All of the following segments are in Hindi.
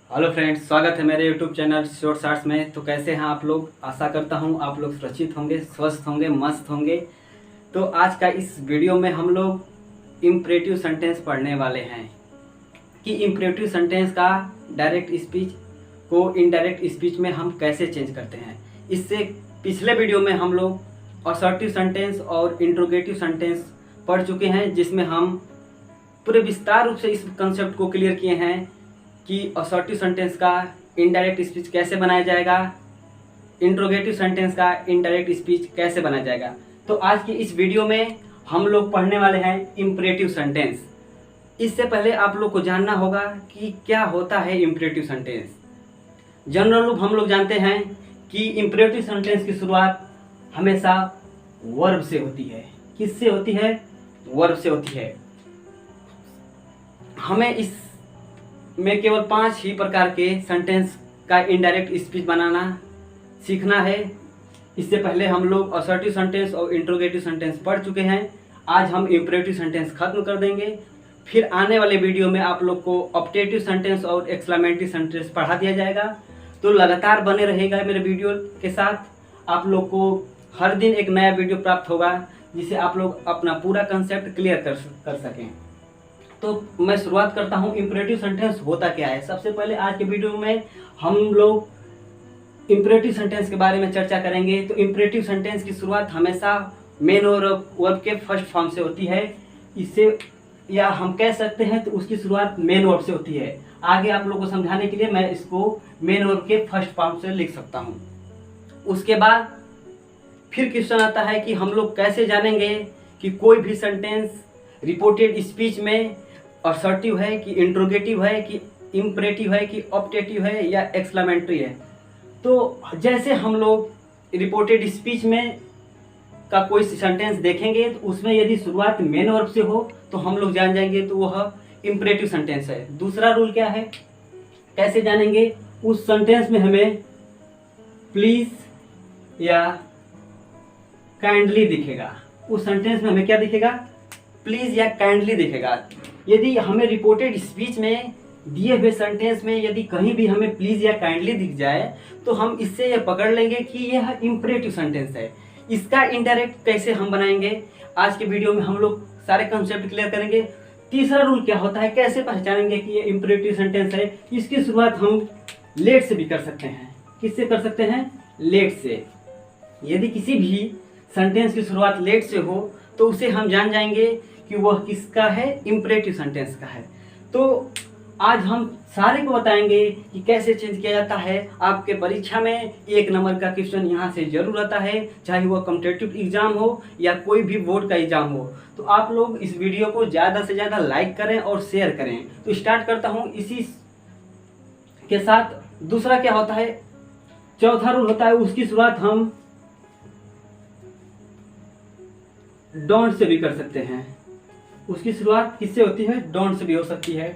हेलो फ्रेंड्स, स्वागत है मेरे यूट्यूब चैनल शॉर्ट शॉर्ट्स में। तो कैसे हैं आप लोग? आशा करता हूं आप लोग सुरक्षित होंगे, स्वस्थ होंगे, मस्त होंगे। तो आज का इस वीडियो में हम लोग इम्परेटिव सेंटेंस पढ़ने वाले हैं कि इम्परेटिव सेंटेंस का डायरेक्ट स्पीच को इनडायरेक्ट स्पीच में हम कैसे चेंज करते हैं। इससे पिछले वीडियो में हम लोग असर्टिव सेंटेंस और इंट्रोगेटिव सेंटेंस पढ़ चुके हैं, जिसमें हम पूरे विस्तार रूप से इस कंसेप्ट को क्लियर किए हैं कि असर्टिव सेंटेंस का इनडायरेक्ट स्पीच कैसे बनाया जाएगा, इंट्रोगेटिव सेंटेंस का इनडायरेक्ट स्पीच कैसे बनाया जाएगा। तो आज की इस वीडियो में हम लोग पढ़ने वाले हैं इम्परेटिव सेंटेंस। इससे पहले आप लोग को जानना होगा कि क्या होता है इम्परेटिव सेंटेंस। जनरल रूप हम लोग जानते हैं कि इम्परेटिव सेंटेंस की शुरुआत हमेशा वर्ब से होती है। किससे होती है? वर्ब से होती है। हमें इस में केवल 5 ही प्रकार के सेंटेंस का इनडायरेक्ट स्पीच बनाना सीखना है। इससे पहले हम लोग असर्टिव सेंटेंस और इंट्रोगेटिव सेंटेंस पढ़ चुके हैं। आज हम इम्परेटिव सेंटेंस खत्म कर देंगे। फिर आने वाले वीडियो में आप लोग को ऑप्टेटिव सेंटेंस और एक्सक्लेमेटरी सेंटेंस पढ़ा दिया जाएगा। तो लगातार बने रहेगा मेरे वीडियो के साथ। आप लोग को हर दिन एक नया वीडियो प्राप्त होगा, जिसे आप लोग अपना पूरा कंसेप्ट क्लियर कर सकें। तो मैं शुरुआत करता हूँ इम्परेटिव सेंटेंस होता क्या है। सबसे पहले आज के वीडियो में हम लोग इम्परेटिव सेंटेंस के बारे में चर्चा करेंगे। तो इम्परेटिव सेंटेंस की शुरुआत हमेशा मेन और वर्ब के फर्स्ट फॉर्म से होती है। इससे या हम कह सकते हैं तो उसकी शुरुआत मेन वर्ब से होती है। आगे आप लोगों को समझाने के लिए मैं इसको मेन वर्ब के फर्स्ट फॉर्म से लिख सकता हूँ। उसके बाद फिर क्वेश्चन आता है कि हम लोग कैसे जानेंगे कि कोई भी सेंटेंस रिपोर्टेड स्पीच में असर्टिव है कि इंट्रोगेटिव है कि इम्परेटिव है कि ऑप्टेटिव है या एक्सक्लेमेटरी है। तो जैसे हम लोग रिपोर्टेड स्पीच में का कोई सेंटेंस देखेंगे तो उसमें यदि शुरुआत मेन वर्ब से हो तो हम लोग जान जाएंगे तो वह इम्परेटिव सेंटेंस है। दूसरा रूल क्या है, कैसे जानेंगे? उस सेंटेंस में हमें प्लीज या काइंडली दिखेगा। उस सेंटेंस में हमें क्या दिखेगा? प्लीज या काइंडली दिखेगा। यदि हमें रिपोर्टेड स्पीच में दिए हुए सेंटेंस में यदि कहीं भी हमें प्लीज या काइंडली दिख जाए तो हम इससे यह पकड़ लेंगे कि यह इम्परेटिव सेंटेंस है। इसका इनडायरेक्ट कैसे हम बनाएंगे, आज के वीडियो में हम लोग सारे कंसेप्ट क्लियर करेंगे। तीसरा रूल क्या होता है, कैसे पहचानेंगे कि यह इम्परेटिव सेंटेंस है? इसकी शुरुआत हम लेट से भी कर सकते हैं। किससे कर सकते हैं? लेट से। यदि किसी भी सेंटेंस की शुरुआत लेट से हो तो उसे हम जान जाएंगे कि वह किसका है? इम्परेटिव सेंटेंस का है। तो आज हम सारे को बताएंगे कि कैसे चेंज किया जाता है। आपके परीक्षा में 1 नंबर का क्वेश्चन यहाँ से जरूर आता है, चाहे वह कॉम्पिटिटिव एग्जाम हो या कोई भी बोर्ड का एग्जाम हो। तो आप लोग इस वीडियो को ज़्यादा से ज़्यादा लाइक करें और शेयर करें। तो स्टार्ट करता हूँ इसी के साथ। दूसरा क्या होता है, चौथा रूल होता है, उसकी शुरुआत हम डोंट से भी कर सकते हैं। उसकी शुरुआत किससे होती है? डोंट से भी हो सकती है।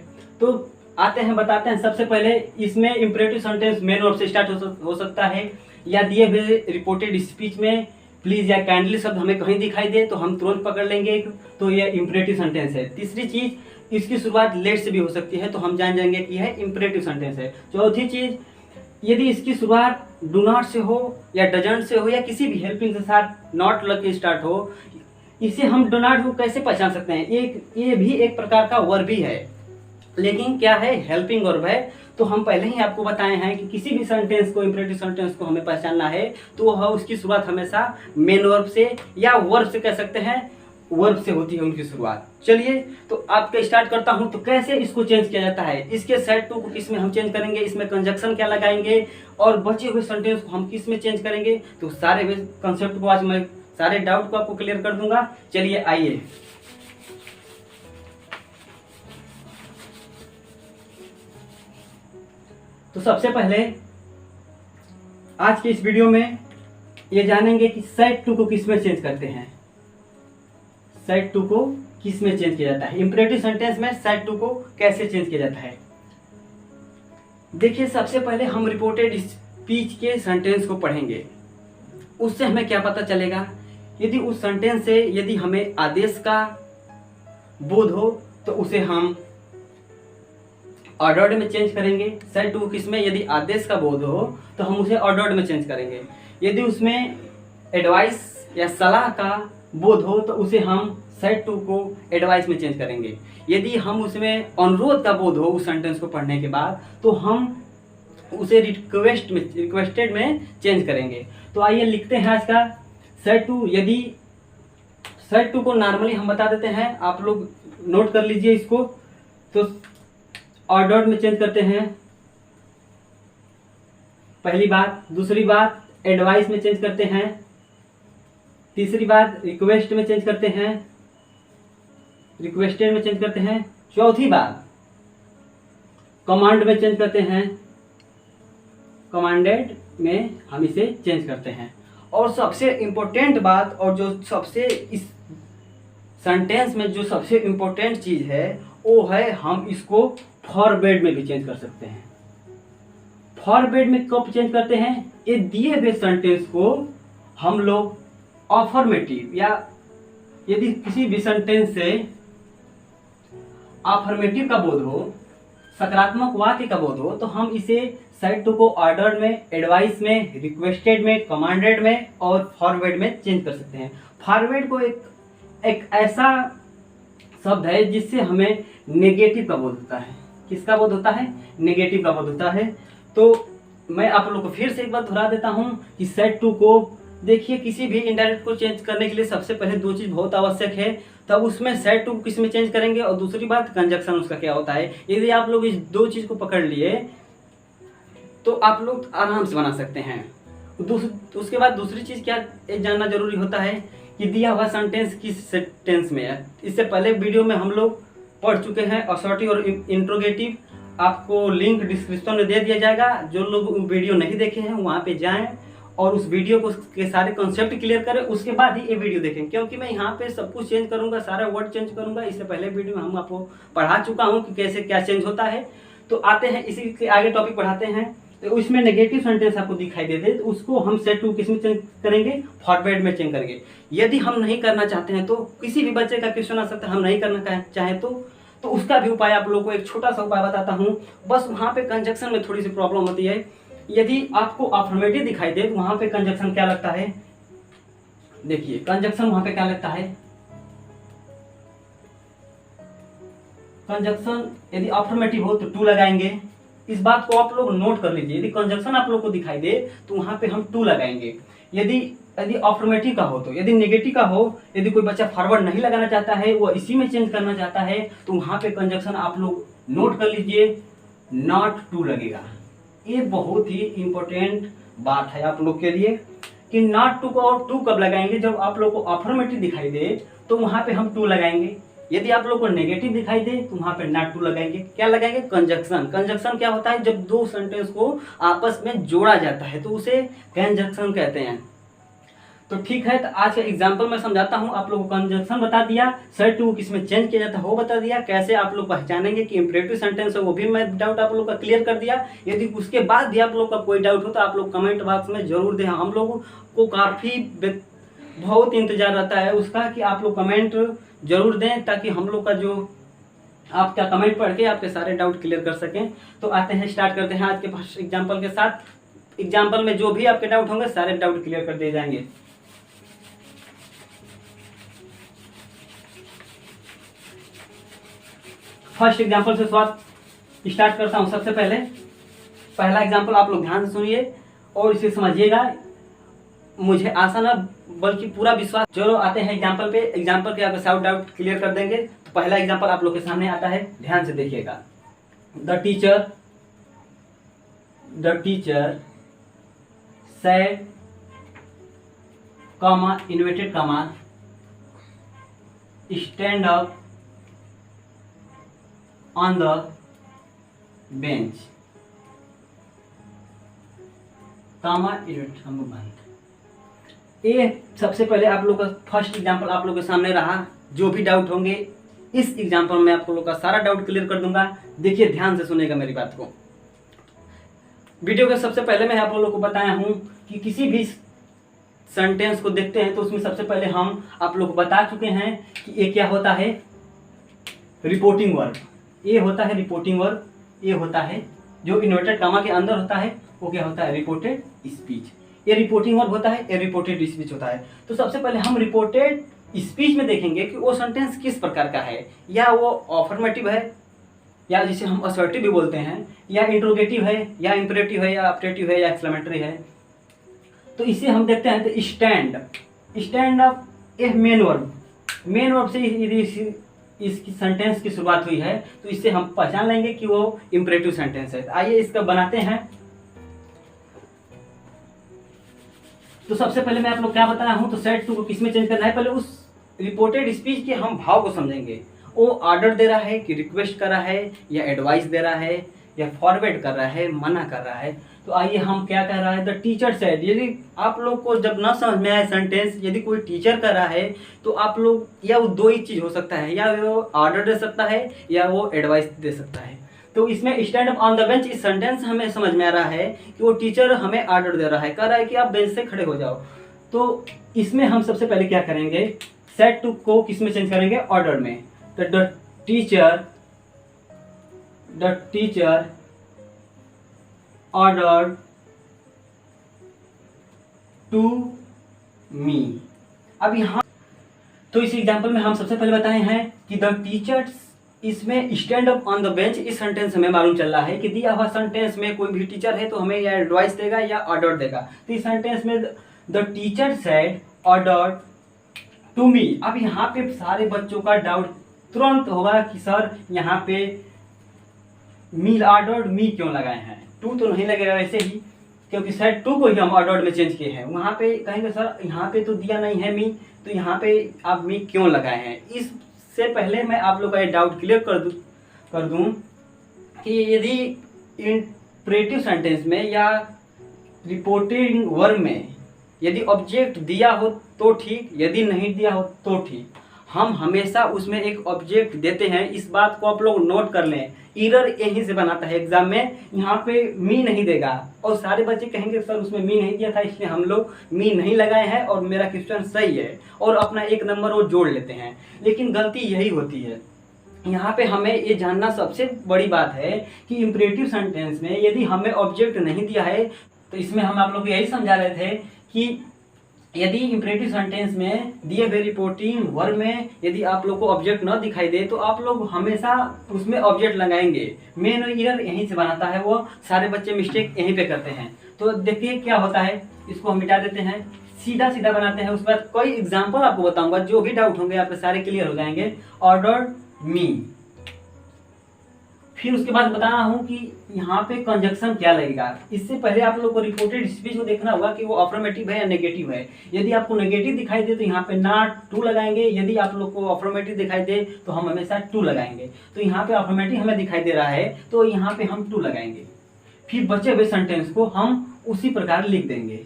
तो आते हैं, बताते हैं। सबसे पहले इसमें इम्परेटिव सेंटेंस मेन वर्ब से स्टार्ट हो सकता है, या दिए हुए रिपोर्टेड स्पीच में प्लीज या काइंडली शब्द हमें कहीं दिखाई दे तो हम तुरंत पकड़ लेंगे तो यह इम्परेटिव सेंटेंस है। तीसरी चीज, इसकी शुरुआत लेट से भी हो सकती है तो हम जान जाएंगे कि यह इम्परेटिव सेंटेंस है। चौथी चीज, यदि इसकी शुरुआत डू नॉट से हो या डजंट से हो या किसी भी हेल्पिंग के साथ नॉट लग के स्टार्ट हो, इसे हम डू नॉट को कैसे पहचान सकते हैं? ये भी एक प्रकार का वर्ब ही है, लेकिन क्या है? हेल्पिंग वर्ब है। तो हम पहले ही आपको बताए हैं कि किसी भी सेंटेंस को, इंपरेटिव सेंटेंस को हमें पहचानना है तो वह उसकी शुरुआत हमेशा मेन वर्ब से या वर्ब से कह सकते हैं, वर्ब से होती है उनकी शुरुआत। चलिए तो आपके स्टार्ट करता हूं। तो कैसे इसको चेंज किया जाता है, इसके सेट टू को किस में हम चेंज करेंगे, इसमें कंजक्शन क्या लगाएंगे और बचे हुए सेंटेंस को हम किस में चेंज करेंगे, तो सारे कंसेप्ट को आज मैं सारे डाउट को आपको क्लियर कर दूंगा। चलिए आइए। तो सबसे पहले आज के इस वीडियो में ये जानेंगे कि सेट टू को किस में चेंज करते हैं। सेट टू को किस में चेंज किया जाता है, इंपरेटिव सेंटेंस में सेट टू को कैसे चेंज किया जाता है। देखिए, सबसे पहले हम रिपोर्टेड स्पीच के सेंटेंस को पढ़ेंगे। उससे हमें क्या पता चलेगा, यदि उस सेंटेंस से यदि हमें आदेश का बोध हो तो उसे हम ऑर्डर्ड में चेंज करेंगे। सेट टू किस में, यदि आदेश का बोध हो तो हम उसे ऑर्डर्ड में चेंज करेंगे। यदि उसमें एडवाइस या सलाह का बोध हो तो उसे हम सेट टू को एडवाइस में चेंज करेंगे। यदि हम उसमें अनुरोध का बोध हो उस सेंटेंस को पढ़ने के बाद तो हम उसे रिक्वेस्टेड में चेंज करेंगे। तो आइए लिखते हैं आज का सेट टू। यदि सेट टू को नॉर्मली हम बता देते हैं, आप लोग नोट कर लीजिए इसको। तो ऑर्डर्ड में चेंज करते हैं, पहली बात। दूसरी बात एडवाइस में चेंज करते हैं। तीसरी बात रिक्वेस्ट में चेंज करते हैं, रिक्वेस्टेड में चेंज करते हैं। चौथी बात कमांड में चेंज करते हैं, कमांडेड में हम इसे चेंज करते हैं। और सबसे इम्पोर्टेंट बात और जो सबसे इस सेंटेंस में जो सबसे इम्पोर्टेंट चीज है वो है हम इसको फॉरवर्ड में भी चेंज कर सकते हैं। फॉरवर्ड में कब चेंज करते हैं, ये दिए हुए सेंटेंस को हम लोग अफर्मेटिव या यदि किसी भी सेंटेंस से अफर्मेटिव का बोध हो, सकारात्मक वाक्य का बोध हो, तो हम इसे सेट टू को ऑर्डर में, एडवाइस में, रिक्वेस्टेड में, कमांडेड में और फॉरवर्ड में चेंज कर सकते हैं। फॉरवर्ड को एक ऐसा शब्द है जिससे हमें नेगेटिव का बोध होता है। किसका बोध होता है, नेगेटिव का बोध होता है। तो मैं आप लोगों को फिर से एक बार दोहरा देता हूं कि सेट टू को देखिए, किसी भी इनडायरेक्ट को चेंज करने के लिए सबसे पहले दो चीज बहुत आवश्यक है। तब उसमें सेट टू किस में चेंज करेंगे और दूसरी बात कंजक्शन उसका क्या होता है। यदि आप लोग इस दो चीज को पकड़ लिए तो आप लोग आराम से बना सकते हैं। उसके बाद दूसरी चीज क्या जानना जरूरी होता है कि दिया हुआ सेंटेंस किस सेंटेंस में है। इससे पहले वीडियो में हम लोग पढ़ चुके हैं असर्टिव और इंट्रोगेटिव। आपको लिंक डिस्क्रिप्शन में दे दिया जाएगा। जो लोग वीडियो नहीं देखे हैं वहाँ पे जाएं और उस वीडियो को के सारे कॉन्सेप्ट क्लियर करें, उसके बाद ही ये वीडियो देखें। क्योंकि मैं यहाँ पे सब कुछ चेंज करूँगा, सारा वर्ड चेंज करूँगा। इससे पहले वीडियो में हम आपको पढ़ा चुका हूँ कि कैसे क्या चेंज होता है। तो आते हैं इसी के आगे टॉपिक पढ़ाते हैं। तो उसमें नेगेटिव सेंटेंस आपको दिखाई दे दे तो उसको हम सेट टू किस में चेंज करेंगे, फॉरवर्ड में चेंज करेंगे। यदि हम नहीं करना चाहते हैं तो किसी भी बच्चे का क्वेश्चन आ सकता है, हम नहीं करना चाहें तो उसका भी उपाय आप लोगों को एक छोटा सा उपाय बताता हूँ। बस वहाँ पे कंजक्शन में थोड़ी सी प्रॉब्लम होती है। यदि आपको अफर्मेटिव दिखाई दे तो वहाँ पे कंजक्शन क्या लगता है, देखिए कंजक्शन वहाँ पे क्या लगता है। कंजक्शन यदि अफर्मेटिव हो तो टू लगाएंगे। इस बात को आप लोग नोट कर लीजिए। यदि कंजक्शन आप लोग को दिखाई दे तो वहाँ पे हम टू लगाएंगे। यदि अफर्मेटिव का हो तो, यदि नेगेटिव का हो, यदि कोई बच्चा फॉरवर्ड नहीं लगाना चाहता है, वो इसी में चेंज करना चाहता है, तो वहाँ पे कंजक्शन आप लोग नोट कर लीजिए, नॉट टू लगेगा। ये बहुत ही इंपॉर्टेंट बात है आप लोग के लिए कि नॉट टू को और टू कब लगाएंगे, जब आप लोग को अफर्मेटिव दिखाई दे तो वहाँ पे हम टू लगाएंगे। यदि आप लोग को नेगेटिव दिखाई दे तो वहाँ पे नॉट टू लगाएंगे। क्या लगाएंगे, कंजक्शन। कंजक्शन क्या होता है, जब दो सेंटेंस को आपस में जोड़ा जाता है तो उसे कंजक्शन कहते हैं। तो ठीक है, तो आज का एग्जाम्पल मैं समझाता हूँ। आप लोगों को कंजक्शन बता दिया, सेट टू किसमें चेंज किया जाता है वो बता दिया, कैसे आप लोग पहचानेंगे कि इंपरेटिव सेंटेंस है वो भी मैं डाउट आप लोग का क्लियर कर दिया। यदि उसके बाद भी आप लोग का कोई डाउट हो तो आप लोग कमेंट बॉक्स में जरूर दें। हम लोगों को काफ़ी बहुत इंतजार रहता है उसका कि आप लोग कमेंट जरूर दें, ताकि हम लोग का जो आपका कमेंट पढ़ के आपके सारे डाउट क्लियर कर सकें। तो आते हैं, स्टार्ट करते हैं आज के फर्स्ट एग्जाम्पल के साथ। एग्जाम्पल में जो भी आपके डाउट होंगे सारे डाउट क्लियर कर दिए जाएंगे। फर्स्ट एग्जाम्पल से स्टार्ट करता हूं। सबसे पहला एग्जाम्पल आप लोग ध्यान से सुनिए और इसे समझिएगा। मुझे आशा ना बल्कि पूरा विश्वास। चलो आते हैं एग्जाम्पल पे। एग्जाम्पल के आपके सब डाउट क्लियर कर देंगे। तो पहला एग्जाम्पल आप लोग के सामने आता है, ध्यान से देखिएगा। The teacher said, comma, inverted comma, stand up on the bench, comma, inverted comma बंद। ये सबसे पहले आप लोग का फर्स्ट एग्जाम्पल आप लोग के सामने रहा। जो भी डाउट होंगे इस एग्जाम्पल में आप लोग का सारा डाउट क्लियर कर दूंगा। देखिए ध्यान से सुनेगा मेरी बात को। वीडियो के सबसे पहले मैं आप लोगों को बताया हूं कि किसी भी सेंटेंस को देखते हैं तो उसमें सबसे पहले हम आप लोग को बता चुके हैं कि ये क्या होता है, रिपोर्टिंग वर्ब। ये होता है रिपोर्टिंग वर्ब। ये होता है जो इन्वर्टेड कामा के अंदर होता है वो क्या होता है, रिपोर्टेड स्पीच। ये रिपोर्टिंग वर्ब होता है, ये रिपोर्टेड स्पीच होता है। तो सबसे पहले हम रिपोर्टेड स्पीच में देखेंगे कि वो सेंटेंस किस प्रकार का है, या वो अफर्मेटिव है, या जिसे हम असर्टिव भी बोलते हैं, या इंट्रोगेटिव है, या इंपरेटिव है, या ऑप्टेटिव है, या एक्सक्लेमेटरी है। तो इसे हम देखते हैं। तो स्टैंड अप ए मेन वर्ब से यदि इसकी सेंटेंस की शुरुआत हुई है तो इससे हम पहचान लेंगे कि वो इंपरेटिव सेंटेंस है। आइए इसका बनाते हैं। तो सबसे पहले मैं आप लोग क्या बताया हूं, तो सेट टू को किसमें चेंज करना है, पहले उस रिपोर्टेड स्पीच के हम भाव को समझेंगे। वो ऑर्डर दे रहा है कि रिक्वेस्ट कर रहा है, या एडवाइस दे रहा है, या फॉरवर्ड कर रहा है, मना कर रहा है। तो आइए हम क्या कह रहा है, द टीचर सेड। यदि आप लोग को जब ना समझ में आए सेंटेंस, यदि कोई टीचर कर रहा है तो आप लोग, या वो दो ही चीज हो सकता है, या वो ऑर्डर दे सकता है या वो एडवाइस दे सकता है। तो इसमें stand up on the bench इस सेंटेंस हमें समझ में आ रहा है कि वो टीचर हमें ऑर्डर दे रहा है, कह रहा है कि आप बेंच से खड़े हो जाओ। तो इसमें हम सबसे पहले क्या करेंगे, सेट टू को किसमें चेंज करेंगे, ऑर्डर में। तो the teacher order to me. अब यहाँ तो इस एग्जाम्पल में हम सबसे पहले बताए हैं कि द टीचर्स, इसमें stand up on the bench इस सेंटेंस हमें मालूम चल रहा है कि दिया हुआ सेंटेंस में कोई भी टीचर है तो हमें या एडवाइस देगा या ऑर्डर देगा। तो इस सेंटेंस में the teacher said order to me. अब यहाँ पे सारे बच्चों का डाउट तुरंत होगा कि सर यहाँ पे मी ऑर्डर मी क्यों लगाए हैं, टू तो नहीं लगेगा वैसे ही, क्योंकि सेट टू को ही हम ऑर्डर में चेंज किए हैं। वहाँ पे कहेंगे सर यहाँ पे तो दिया नहीं है मी, तो यहाँ पे आप मी क्यों लगाए हैं। इससे पहले मैं आप लोग का ये डाउट क्लियर कर दूं कि यदि इंपरेटिव सेंटेंस में या रिपोर्टिंग वर्ब में यदि ऑब्जेक्ट दिया हो तो ठीक, यदि नहीं दिया हो तो ठीक, हम हमेशा उसमें एक ऑब्जेक्ट देते हैं। इस बात को आप लोग नोट कर लें, एरर यहीं से बनाता है एग्जाम में। यहाँ पे मी नहीं देगा और सारे बच्चे कहेंगे सर उसमें मी नहीं दिया था इसलिए हम लोग मी नहीं लगाए हैं और मेरा क्वेश्चन सही है, और अपना एक नंबर वो जोड़ लेते हैं। लेकिन गलती यही होती है। यहाँ पे हमें ये जानना सबसे बड़ी बात है कि इंपरेटिव सेंटेंस में यदि हमें ऑब्जेक्ट नहीं दिया है, तो इसमें हम आप लोग को यही समझा रहे थे कि यदि इंपरेटिव सेंटेंस में दिए हुए रिपोर्टिंग वर्ब में यदि आप लोग को ऑब्जेक्ट न दिखाई दे तो आप लोग हमेशा उसमें ऑब्जेक्ट लगाएंगे। मेन एरर यहीं से बनाता है, वो सारे बच्चे मिस्टेक यहीं पे करते हैं। तो देखिए क्या होता है, इसको हम मिटा देते हैं, सीधा सीधा बनाते हैं। उसके बाद कोई एग्जाम्पल आपको बताऊंगा, जो भी डाउट होंगे आपके सारे क्लियर हो जाएंगे। ऑर्डर मी, फिर उसके बाद बता रहा हूँ कि यहाँ पे कंजक्शन क्या लगेगा। इससे पहले आप लोग को रिपोर्टेड स्पीच को देखना होगा कि वो अफर्मेटिव है या नेगेटिव है। यदि आपको नेगेटिव दिखाई दे तो यहाँ पे नॉट टू लगाएंगे, यदि आप लोग को अफर्मेटिव दिखाई दे तो हम हमेशा टू लगाएंगे। तो यहाँ पे अफर्मेटिव हमें दिखाई दे रहा है तो यहाँ पे हम टू लगाएंगे। फिर बचे हुए सेंटेंस को हम उसी प्रकार लिख देंगे,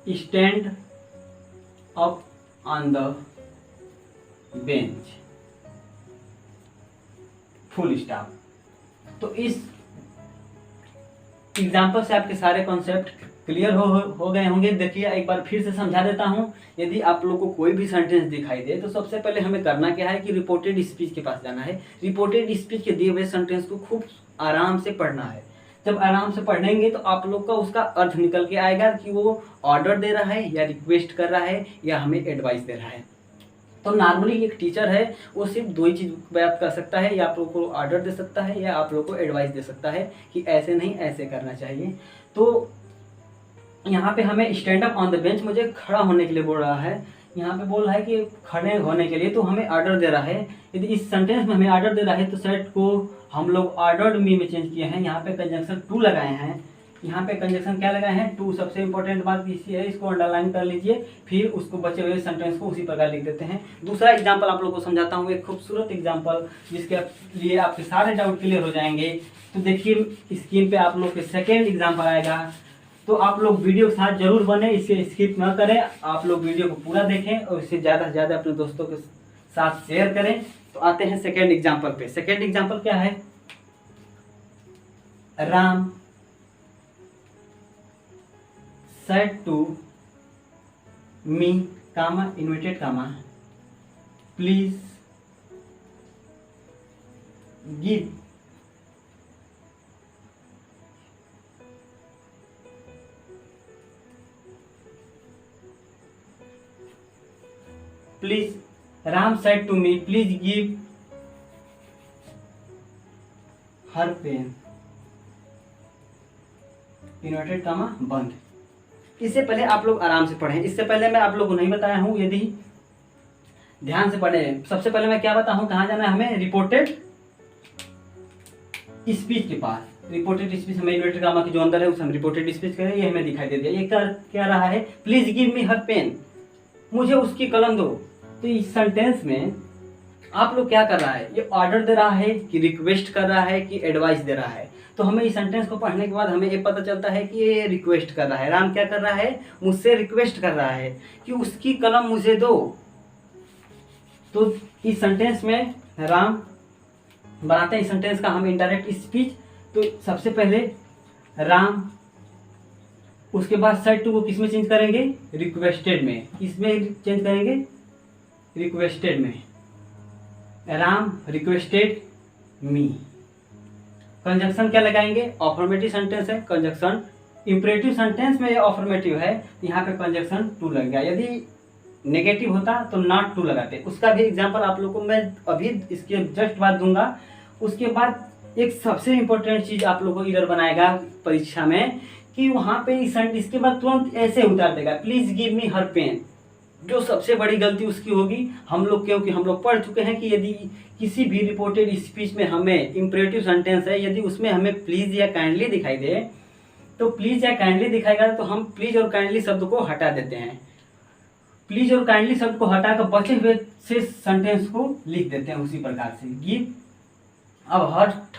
stand up on the bench, full stop. तो इस एग्जाम्पल से आपके सारे कॉन्सेप्ट क्लियर हो गए होंगे। देखिए एक बार फिर से समझा देता हूं। यदि आप लोग को कोई भी सेंटेंस दिखाई दे तो सबसे पहले हमें करना क्या है कि रिपोर्टेड स्पीच के पास जाना है। रिपोर्टेड स्पीच के दिए हुए सेंटेंस को खूब आराम से पढ़ना है। जब आराम से पढ़ेंगे तो आप लोग का उसका अर्थ निकल के आएगा कि वो ऑर्डर दे रहा है या रिक्वेस्ट कर रहा है या हमें एडवाइस दे रहा है। तो नॉर्मली एक टीचर है वो सिर्फ दो ही चीज़ बात कर सकता है, या आप लोग को ऑर्डर दे सकता है या आप लोग को एडवाइस दे सकता है कि ऐसे नहीं ऐसे करना चाहिए। तो यहाँ पे हमें stand up on the bench मुझे खड़ा होने के लिए बोल रहा है। यहाँ पे बोल रहा है कि खड़े होने के लिए, तो हमें ऑर्डर दे रहा है। यदि इस सेंटेंस में हमें ऑर्डर दे रहा है तो सेट को हम लोग ऑर्डर्ड मी में चेंज किए हैं। यहाँ पे कंजंक्शन टू लगाए हैं। यहाँ पे कंजक्शन क्या लगाए हैं, टू। सबसे इंपॉर्टेंट बात इसी है, इसको अंडरलाइन कर लीजिए। फिर उसको बचे हुए सेंटेंस को उसी प्रकार लिख देते हैं। दूसरा एग्जांपल आप लोग को समझाता हूँ, एक खूबसूरत एग्जांपल जिसके लिए आपके सारे डाउट क्लियर हो जाएंगे। तो देखिए स्क्रीन पे आप लोग के सेकेंड एग्जाम्पल आएगा। तो आप लोग वीडियो के साथ जरूर बने, इसे स्किप न करें। आप लोग वीडियो को पूरा देखें और इसे ज़्यादा से ज़्यादा अपने दोस्तों के साथ शेयर करें। तो आते हैं सेकेंड एग्जाम्पल पे। सेकेंड एग्जाम्पल क्या है, Ram said to me, comma, inverted comma, please give please, Ram said to me please give her pen, inverted comma बंद। इससे पहले आप लोग आराम से पढ़ें, इससे पहले मैं आप लोगों को नहीं बताया हूं, यदि ध्यान से पढ़ें। सबसे पहले मैं क्या बताऊं, कहाँ जाना है हमें, रिपोर्टेड स्पीच के पास। रिपोर्टेड स्पीच हमें इन्वर्टेड कॉमा की जो अंदर है उसे हम रिपोर्टेड स्पीच करें, ये हमें दिखाई दे दिया। ये क्या रहा है, please give me her pen, मुझे उसकी कलम दो। तो इस सेंटेंस में आप लोग क्या कर रहा है, ये ऑर्डर दे रहा है कि रिक्वेस्ट कर रहा है कि एडवाइस दे रहा है। तो हमें इस सेंटेंस को पढ़ने के बाद हमें ये पता चलता है कि ये रिक्वेस्ट कर रहा है। राम क्या कर रहा है, मुझसे रिक्वेस्ट कर रहा है कि उसकी कलम मुझे दो। तो इस सेंटेंस में राम बनाते हैं इस सेंटेंस का हम इनडायरेक्ट स्पीच। तो सबसे पहले राम, उसके बाद सेड टू को किस में चेंज करेंगे, रिक्वेस्टेड में। इसमें चेंज करेंगे रिक्वेस्टेड में, राम रिक्वेस्टेड मी। कंजक्शन क्या लगाएंगे, अफर्मेटिव सेंटेंस है कंजक्शन, इंपरेटिव सेंटेंस में ये अफर्मेटिव है, यहाँ पे कंजक्शन टू लग गया। यदि नेगेटिव होता तो नॉट टू लगाते। उसका भी एग्जांपल आप लोगों को मैं अभी इसके जस्ट बाद दूंगा। उसके बाद एक सबसे इंपॉर्टेंट चीज आप लोगों को इधर बनाएगा परीक्षा में कि वहाँ पे इसके बाद तुरंत ऐसे उतार देगा, please give me her pen. जो सबसे बड़ी गलती उसकी होगी हम लोग, क्योंकि हम लोग पढ़ चुके हैं कि यदि किसी भी रिपोर्टेड स्पीच में हमें इंपरेटिव सेंटेंस है, यदि उसमें हमें प्लीज या काइंडली दिखाई दे, तो प्लीज या काइंडली दिखाएगा तो हम प्लीज और काइंडली शब्द को हटा देते हैं। प्लीज और काइंडली शब्द को हटाकर बचे हुए से सेंटेंस को लिख देते हैं उसी प्रकार से, गिव। अब हर्ट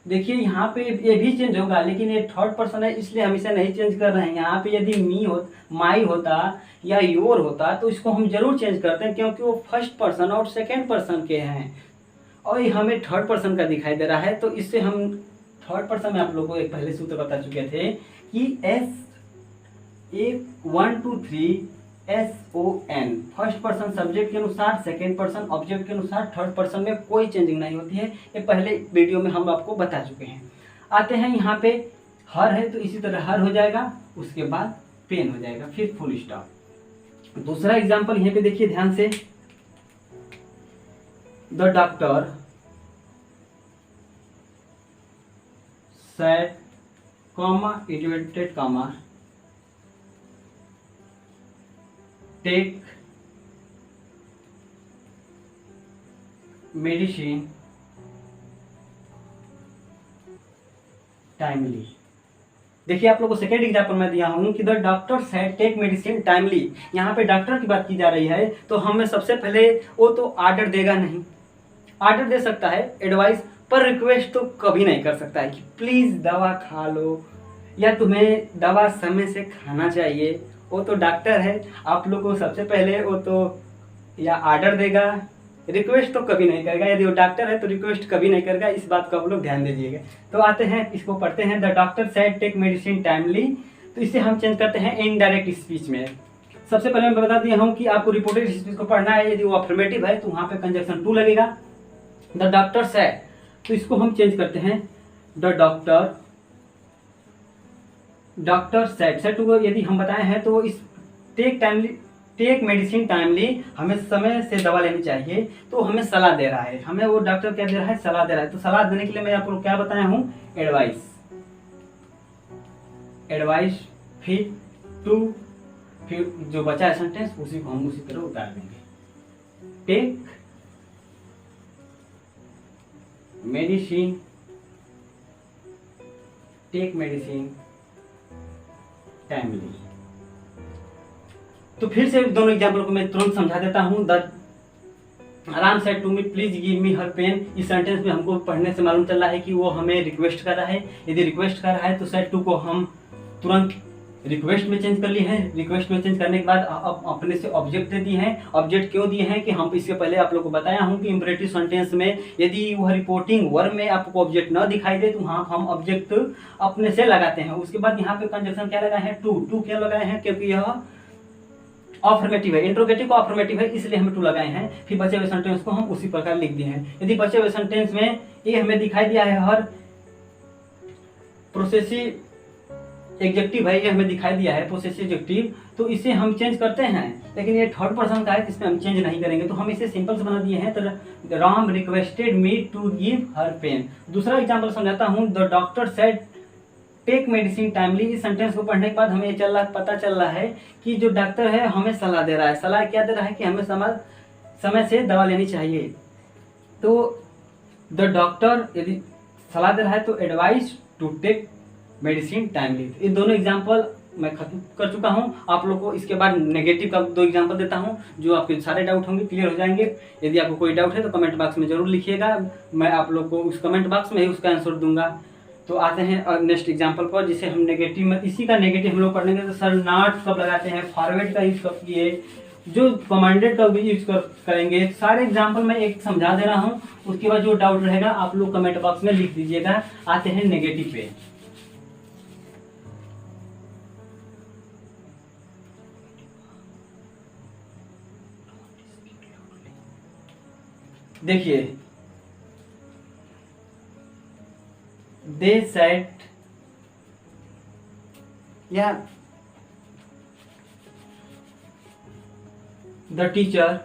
देखिए यहाँ पे ये भी चेंज होगा, लेकिन ये थर्ड पर्सन है इसलिए हम इसे नहीं चेंज कर रहे हैं। यहाँ पे यदि मी हो, माई होता या योर होता तो इसको हम जरूर चेंज करते हैं, क्योंकि वो फर्स्ट पर्सन और सेकंड पर्सन के हैं और ये हमें थर्ड पर्सन का दिखाई दे रहा है। तो इससे हम थर्ड पर्सन में आप लोगों को एक पहले सूत्र बता चुके थे कि S1 2 3 SON, first person subject के अनुसार, सेकेंड पर्सन ऑब्जेक्ट के अनुसार, थर्ड पर्सन में कोई चेंजिंग नहीं होती है। ये पहले वीडियो में हम आपको बता चुके हैं। आते हैं यहाँ पे हर है तो इसी तरह हर हो जाएगा, उसके बाद पेन हो जाएगा, फिर फुल स्टॉप। दूसरा एग्जाम्पल यहाँ पे देखिए ध्यान से, the doctor said, inverted comma, take medicine timely. देखिए आप लोगों को सेकेंड एग्जाम्पल मैं दिया हूं कि the doctor said take medicine timely. यहाँ पे डॉक्टर की बात की जा रही है तो हमें सबसे पहले वो तो ऑर्डर देगा नहीं, ऑर्डर दे सकता है एडवाइस, पर रिक्वेस्ट तो कभी नहीं कर सकता है कि प्लीज दवा खा लो या तुम्हें दवा समय से खाना चाहिए। वो तो डॉक्टर है, आप लोग को सबसे पहले वो तो या ऑर्डर देगा, रिक्वेस्ट तो कभी नहीं करेगा। यदि वो डॉक्टर है तो रिक्वेस्ट कभी नहीं करेगा, इस बात को आप लोग ध्यान दीजिएगा। तो आते हैं इसको पढ़ते हैं, the doctor said take medicine timely. तो इसे हम चेंज करते हैं इनडायरेक्ट स्पीच में। सबसे पहले मैं बता दिया हूँ कि आपको रिपोर्टेड स्पीच को पढ़ना है, यदि वो अफर्मेटिव है तो वहाँ पे कंजक्शन टू लगेगा। द डॉक्टर सेड, तो इसको हम चेंज करते हैं, द डॉक्टर सेड को यदि हम बताए हैं तो इस टेक मेडिसिन टाइमली, हमें समय से दवा लेनी चाहिए, तो हमें सलाह दे रहा है। हमें वो डॉक्टर क्या दे रहा है, सलाह दे रहा है। तो सलाह देने के लिए मैं आपको क्या बताया हूँ, एडवाइस, फिर जो बचा है सेंटेंस उसी को हम उसी तरह उतार देंगे। Take medicine timely. तो फिर से दोनों एग्जाम्पल को मैं तुरंत समझा देता हूँ। The Ram said to me please give me her pen, इस सेंटेंस में हमको पढ़ने से मालूम चल रहा है कि वो हमें रिक्वेस्ट कर रहा है। यदि रिक्वेस्ट कर रहा है तो सेड टू को हम तुरंत रिक्वेस्ट में चेंज कर लिए हैं। रिक्वेस्ट में चेंज करने के बाद अब अपने से ऑब्जेक्ट दे दिए हैं। ऑब्जेक्ट क्यों दिए हैं कि हम इसके पहले आप लोग को बताया हूं कि इंपरेटिव सेंटेंस में यदि वह रिपोर्टिंग वर्ब में आपको ऑब्जेक्ट न दिखाई दे तो वहां हम ऑब्जेक्ट अपने से लगाते हैं। उसके बाद यहाँ पे कंजक्शन क्या लगाए हैं, टू क्या लगाए हैं, क्योंकि यह अफर्मेटिव है, इंट्रोगेटिव को अफर्मेटिव है इसलिए हमें टू लगाए हैं। फिर बचे हुए सेंटेंस को हम उसी प्रकार लिख दिए हैं। यदि बचे हुए सेंटेंस में ये हमें दिखाई दिया है हर प्रोसेसिव एग्जेक्टिव है, ये हमें दिखाई दिया है पोसेसिव एग्जेक्टिव, तो इसे हम चेंज करते हैं, लेकिन ये थर्ड पर्सन का है, इसमें हम चेंज नहीं करेंगे, तो हम इसे सिंपल से बना दिए हैं। तो Ram requested me to give her pen. दूसरा एग्जाम्पल समझाता हूँ। The doctor said take medicine timely. इस सेंटेंस को पढ़ने के बाद हमें पता चल रहा है कि जो डॉक्टर है हमें सलाह दे रहा है। सलाह क्या दे रहा है कि हमें समय से दवा लेनी चाहिए। तो द डॉक्टर यदि सलाह दे रहा है तो advice to take medicine timely. इन दोनों एग्जाम्पल मैं खत्म कर चुका हूं। आप लोग को इसके बाद नेगेटिव का 2 एग्जाम्पल देता हूं, जो आपके सारे डाउट होंगे क्लियर हो जाएंगे। यदि आपको कोई डाउट है तो कमेंट बॉक्स में जरूर लिखिएगा, मैं आप लोग को उस कमेंट बॉक्स में ही उसका आंसर दूंगा। तो आते हैं नेक्स्ट एग्जाम्पल पर, जिसे हम नेगेटिव में, इसी का नेगेटिव हम लोग पढ़ेंगे। तो सर नॉट कब लगाते हैं, फॉरवर्ड का यूज कब किए, जो कमांडेड का भी यूज करेंगे। सारे एग्जाम्पल मैं एक समझा दे रहा हूँ, उसके बाद जो डाउट रहेगा आप लोग कमेंट बॉक्स में लिख दीजिएगा। आते हैं नेगेटिव पे। देखिए, दे सेट या the teacher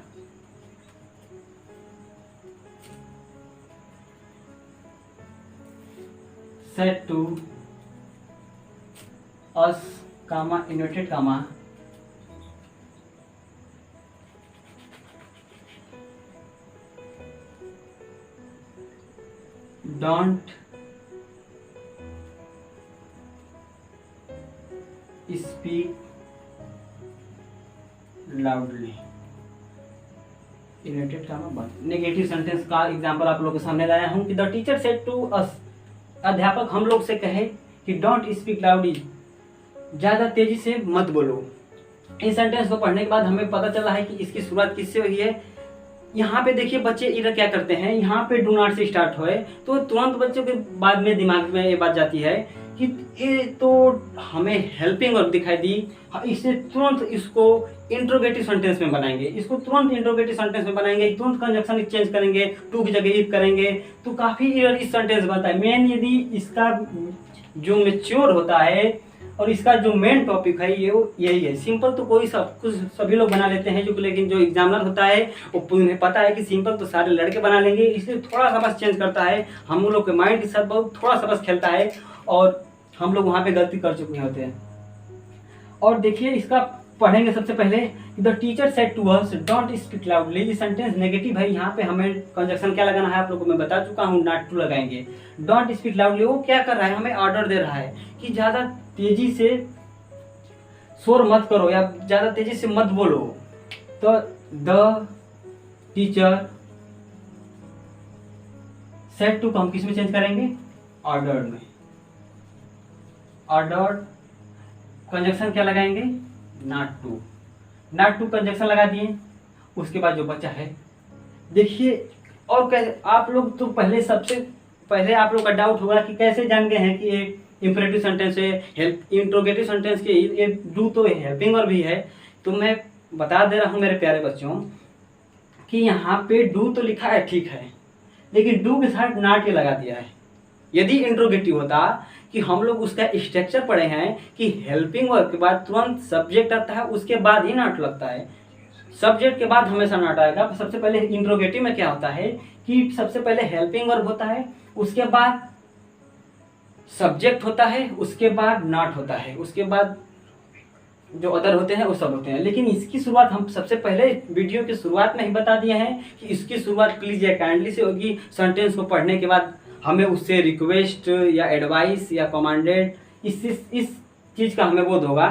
set to us comma inverted comma don't speak loudly. Inverted comma बंद। नेगेटिव सेंटेंस का एग्जांपल आप लोगों के सामने लाया हूं कि the teacher said to us, अध्यापक हम लोग से कहे कि डोंट स्पीक लाउडली, ज्यादा तेजी से मत बोलो। इस सेंटेंस को पढ़ने के बाद हमें पता चला है कि इसकी शुरुआत किससे हुई है। यहाँ पे देखिए बच्चे इधर क्या करते हैं, यहाँ पे डू नॉट से स्टार्ट हुए तो तुरंत बच्चों के बाद में दिमाग में ये बात जाती है कि ये तो हमें हेल्पिंग वर्ब दिखाई दी, इससे तुरंत इसको इंट्रोगेटिव सेंटेंस में बनाएंगे, इसको तुरंत इंट्रोगेटिव सेंटेंस में बनाएंगे, तुरंत कंजक्शन चेंज करेंगे, टू की जगह इफ करेंगे, तो काफी एरर इस सेंटेंस बनता है। मेन यदि इसका जो मैच्योर होता है और इसका जो मेन टॉपिक है ये यही है। सिंपल तो कोई सब कुछ सभी लोग बना लेते हैं, जो लेकिन जो एग्जामिनर होता है वो उन्हें पता है कि सिंपल तो सारे लड़के बना लेंगे, इसलिए थोड़ा सा बस चेंज करता है, हम लोग के माइंड के साथ बहुत थोड़ा सा बस खेलता है और हम लोग वहाँ पे गलती कर चुके होते हैं। और देखिए इसका पढ़ेंगे सबसे पहले, the teacher said to us don't speak loudly. ये सेंटेंस नेगेटिव है, यहाँ पे हमें कंजक्शन क्या लगाना है आप लोगों को मैं बता चुका हूँ, नॉट टू लगाएंगे। डोंट स्पीक लाउडली वो क्या कर रहा है, हमें ऑर्डर दे रहा है कि ज्यादा तेजी से शोर मत करो या ज्यादा तेजी से मत बोलो। तो द टीचर सेड टू को हम किस में चेंज करेंगे, ऑर्डर में। ऑर्डर कंजक्शन क्या लगाएंगे, not to. Not to conjunction लगा दिए, उसके बाद जो बचा है देखिए। और कैसे आप लोग तो सबसे पहले आप लोग का डाउट होगा कि कैसे जान गए हैं कि ये इंपरेटिव सेंटेंस है, हेल्प इंट्रोगेटिव सेंटेंस के ये डू तो हेल्पिंग वर्ब भी है। तो मैं बता दे रहा हूँ मेरे प्यारे बच्चों कि यहाँ पे डू तो लिखा है ठीक है, लेकिन डू के साथ नॉट ये लगा दिया है। यदि इंट्रोगेटिव होता कि हम लोग उसका स्ट्रक्चर पढ़े हैं कि हेल्पिंग वर्ब के बाद तुरंत सब्जेक्ट आता है, उसके बाद ही नॉट लगता है, सब्जेक्ट के बाद हमेशा नॉट आएगा। सबसे पहले इंट्रोगेटिव में क्या होता है कि सबसे पहले हेल्पिंग वर्ब होता है, उसके बाद सब्जेक्ट होता है, उसके बाद नॉट होता है, उसके बाद जो अदर होते हैं वो सब होते हैं। लेकिन इसकी शुरुआत हम सबसे पहले वीडियो की शुरुआत में ही बता दिए हैं कि इसकी शुरुआत प्लीज या काइंडली से होगी। सेंटेंस को पढ़ने के बाद हमें उससे रिक्वेस्ट या एडवाइस या कमांडेड इस चीज़ का हमें बोध होगा।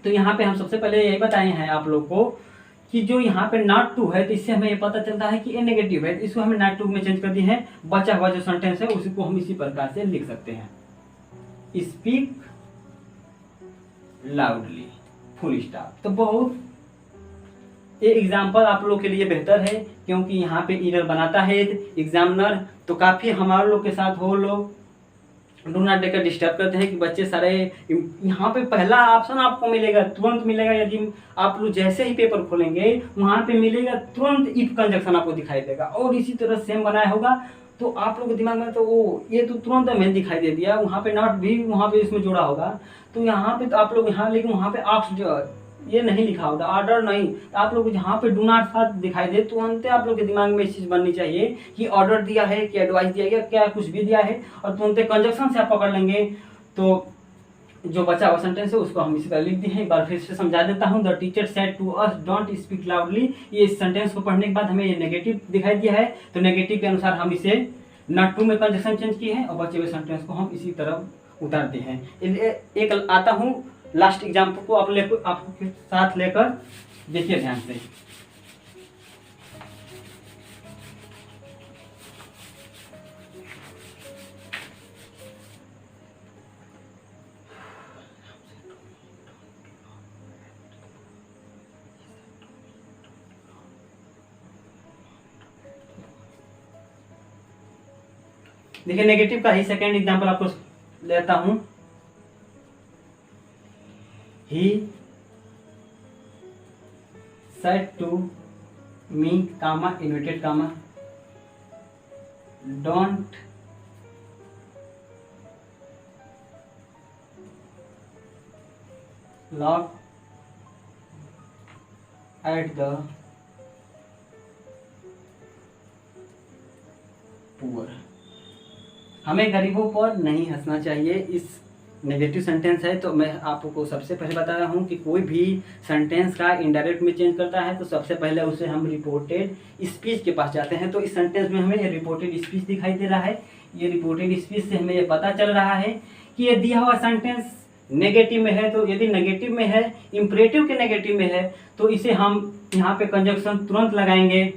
तो यहाँ पे हम सबसे पहले यही बताए हैं आप लोग को कि जो यहाँ पे नॉट टू है तो इससे हमें ये पता चलता है कि ये नेगेटिव है, इसको हमें नॉट टू में चेंज कर दी है। बचा हुआ जो सेंटेंस है उसी को हम इसी प्रकार से लिख सकते हैं, स्पीक लाउडली फुल स्टॉप। तो बहुत ये एग्जाम्पल आप लोग के लिए बेहतर है, क्योंकि यहाँ पे एरर बनाता है एग्जामिनर, तो काफ़ी हमारे लोग के साथ वो लोग डू नॉट देकर डिस्टर्ब करते हैं कि बच्चे सारे। यहाँ पे पहला ऑप्शन आपको मिलेगा, तुरंत मिलेगा, यदि आप लोग जैसे ही पेपर खोलेंगे वहाँ पे मिलेगा तुरंत इफ कंजक्शन आपको दिखाई देगा, और इसी तरह सेम बनाया होगा। तो आप लोगों के दिमाग में तो वो ये तो तुरंत हमें दिखाई दे दिया, वहाँ पे नॉट भी वहाँ पे इसमें जोड़ा होगा, तो यहाँ पे तो आप लोग यहाँ, लेकिन वहाँ पे आस्क्ड ये नहीं लिखा होगा, ऑर्डर नहीं, तो आप लोग जहाँ पे डू नॉट साथ दिखाई दे तुरंत आप लोग के दिमाग में इस चीज़ बननी चाहिए कि ऑर्डर दिया है, कि एडवाइस दिया गया, क्या कुछ भी दिया है, और तुरंत कंजक्शन से आप पकड़ लेंगे। तो जो बचा हुआ सेंटेंस है उसको हम इसी तरह लिख दिए हैं। एक बार फिर से समझा देता हूँ। The teacher said to us don't speak loudly. ये इस सेंटेंस को पढ़ने के बाद हमें ये नेगेटिव दिखाई दिया है, तो नेगेटिव के अनुसार हम इसे नॉट टू में कंजक्शन चेंज किए हैं और बचे हुए सेंटेंस को हम इसी तरह उतारते हैं। एक आता हूँ लास्ट एग्जाम्पल को आपके साथ लेकर देखिए ध्यान से। देखिए नेगेटिव का ही सेकेंड एग्जाम्पल आपको लेता हूं। He said to me comma inverted comma don't lock at the poor. हमें गरीबों पर नहीं हंसना चाहिए। इस नेगेटिव सेंटेंस है, तो मैं आपको सबसे पहले बता रहा हूँ कि कोई भी सेंटेंस का इनडायरेक्ट में चेंज करता है तो सबसे पहले उसे हम रिपोर्टेड स्पीच के पास जाते हैं। तो इस सेंटेंस में हमें ये रिपोर्टेड स्पीच दिखाई दे रहा है। ये रिपोर्टेड स्पीच से हमें ये पता चल रहा है कि ये दिया हुआ सेंटेंस नेगेटिव में है। तो यदि नेगेटिव में है, इंपरेटिव के नेगेटिव में है, तो इसे हम यहाँ पे कंजक्शन तुरंत लगाएंगे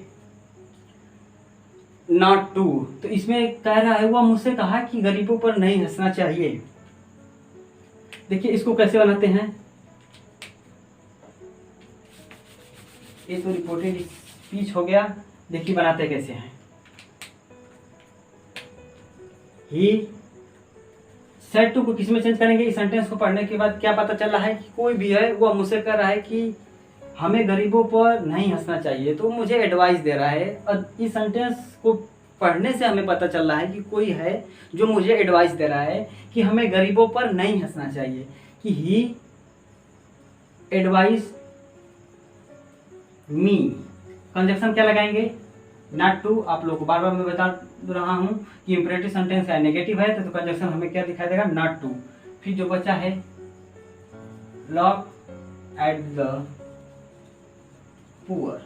नॉट टू। तो इसमें कह रहा है, वह मुझसे कहा कि गरीबों पर नहीं हंसना चाहिए। देखिए इसको कैसे बनाते हैं। ये तो रिपोर्टेड स्पीच हो गया, देखिए बनाते कैसे हैं। ही सेड टू को किस में चेंज करेंगे। इस सेंटेंस को पढ़ने के बाद क्या पता चल रहा है कि कोई भी है वह मुझसे कह रहा है कि हमें गरीबों पर नहीं हंसना चाहिए, तो मुझे एडवाइस दे रहा है। और इस सेंटेंस को पढ़ने से हमें पता चल रहा है कि कोई है जो मुझे एडवाइस दे रहा है कि हमें गरीबों पर नहीं हंसना चाहिए, कि ही एडवाइस मी। कंजक्शन क्या लगाएंगे, नॉट टू। आप लोग को बार बार मैं बता रहा हूं कि इंपरेटिव सेंटेंस है, नेगेटिव है, तो कंजक्शन हमें क्या दिखाई देगा, नॉट टू। फिर जो बचा है lock at the poor,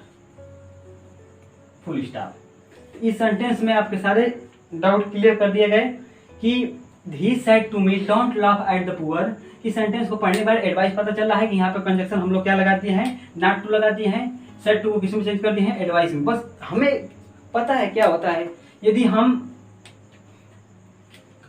full stop. इस सेंटेंस में आपके सारे डाउट क्लियर कर दिए गए कि he said to me don't laugh at the poor. इस सेंटेंस को पढ़ने के बाद एडवाइस पता चल रहा है कि यहाँ पे कंजक्शन हम लोग क्या लगा दिए हैं, नॉट टू लगा दिए हैं। सेड टू को किस में चेंज कर दिए हैं, एडवाइस में। बस हमें पता है क्या होता है, यदि हम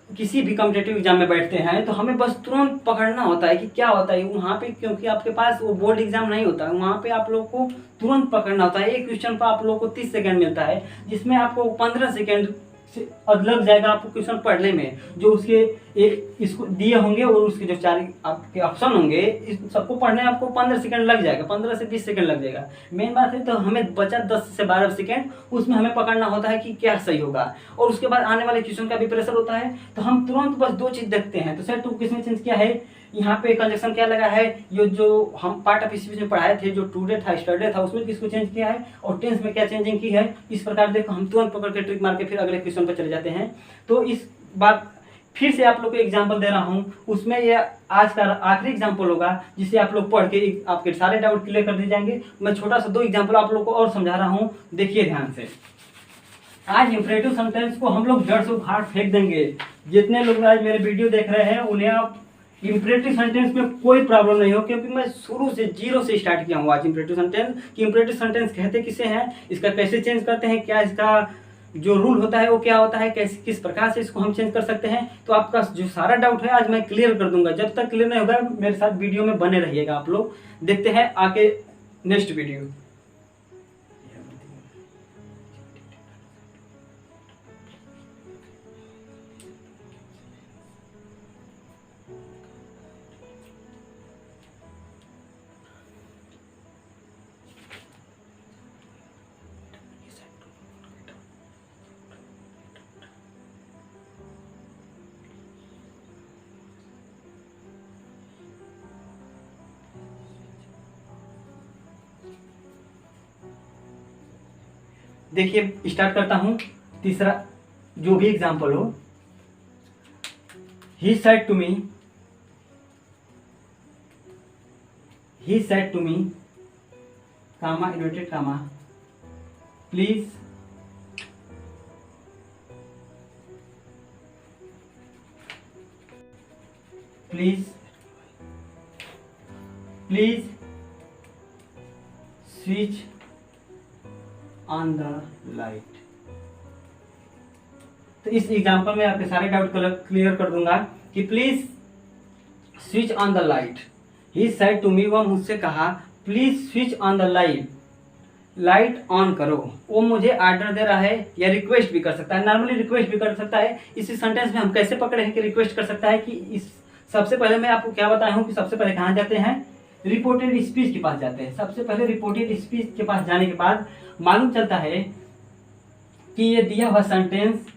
किसी भी कॉम्पिटेटिव एग्जाम में बैठते हैं तो हमें बस तुरंत पकड़ना होता है कि क्या होता है वहाँ पे, क्योंकि आपके पास वो बोर्ड एग्जाम नहीं होता है, वहाँ पे आप लोग को तुरंत पकड़ना होता है। एक क्वेश्चन पर आप लोग को 30 सेकंड मिलता है, जिसमें आपको 15 सेकंड से लग जाएगा आपको क्वेश्चन पढ़ने में। जो उसके एक इसको दिए होंगे और उसके जो 4 आपके ऑप्शन होंगे, इस सबको पढ़ने में आपको 15 सेकंड लग जाएगा, 15 से 20 सेकंड लग जाएगा। मेन बात है, तो हमें बचा 10 से 12 सेकंड, उसमें हमें पकड़ना होता है कि क्या सही होगा। और उसके बाद आने वाले क्वेश्चन का भी प्रेशर होता है, तो हम तुरंत बस 2 चीज देखते हैं। तो सेड टू किसमें चेंज किया है, यहाँ पे कंजक्शन क्या लगा है, ये जो हम पार्ट ऑफ स्पीच में पढ़ाए थे, जो टुडे था, स्टरडे था, उसमें किसको चेंज किया है, और टेंस में क्या चेंजिंग की है। इस प्रकार देखो हम तुरंत पकड़ के ट्रिक मार के फिर अगले क्वेश्चन पर चले जाते हैं। तो इस बात फिर से आप लोग को एग्जाम्पल दे रहा हूँ, उसमें ये आज का आखिरी एग्जाम्पल होगा, जिसे आप लोग पढ़ के आपके सारे डाउट क्लियर कर दिए जाएंगे। मैं छोटा सा 2 एग्जाम्पल आप लोग को और समझा रहा हूँ, देखिए ध्यान से। आज इंपरेटिव सेंटेंस को हम लोग जड़ से उखाड़ फेंक देंगे। जितने लोग आज मेरे वीडियो देख रहे हैं उन्हें आप इंपरेटिव सेंटेंस में कोई प्रॉब्लम नहीं हो, क्योंकि मैं शुरू से 0 से स्टार्ट किया हूँ आज इंपरेटिव सेंटेंस। कि इंपरेटिव सेंटेंस कहते किसे हैं, इसका कैसे चेंज करते हैं, क्या इसका जो रूल होता है वो क्या होता है, कैसे किस प्रकार से इसको हम चेंज कर सकते हैं। तो आपका जो सारा डाउट है आज मैं क्लियर कर दूंगा। जब तक क्लियर नहीं होगा मेरे साथ वीडियो में बने रहिएगा आप लोग। देखते हैं आके नेक्स्ट वीडियो। देखिए स्टार्ट करता हूँ। तीसरा जो भी एग्जाम्पल हो, he said to me, comma inverted comma, please switch on the light। तो इस एग्जाम्पल में आपके सारे डाउट क्लियर कर दूंगा कि please switch on the light. He said to me, वह मुझसे कहा please switch on the light on करो। वो मुझे ऑर्डर दे रहा है या रिक्वेस्ट भी कर सकता है, नॉर्मली रिक्वेस्ट भी कर सकता है। इसी सेंटेंस में हम कैसे पकड़े हैं कि रिक्वेस्ट कर सकता है कि इस सबसे पहले मैं आपको क्या बताया हूँ कि सबसे पहले कहाँ जाते हैं, रिपोर्टेड स्पीच के पास जाते हैं। सबसे पहले रिपोर्टेड स्पीच के पास जाने के बाद मालूम चलता है कि ये दिया हुआ sentence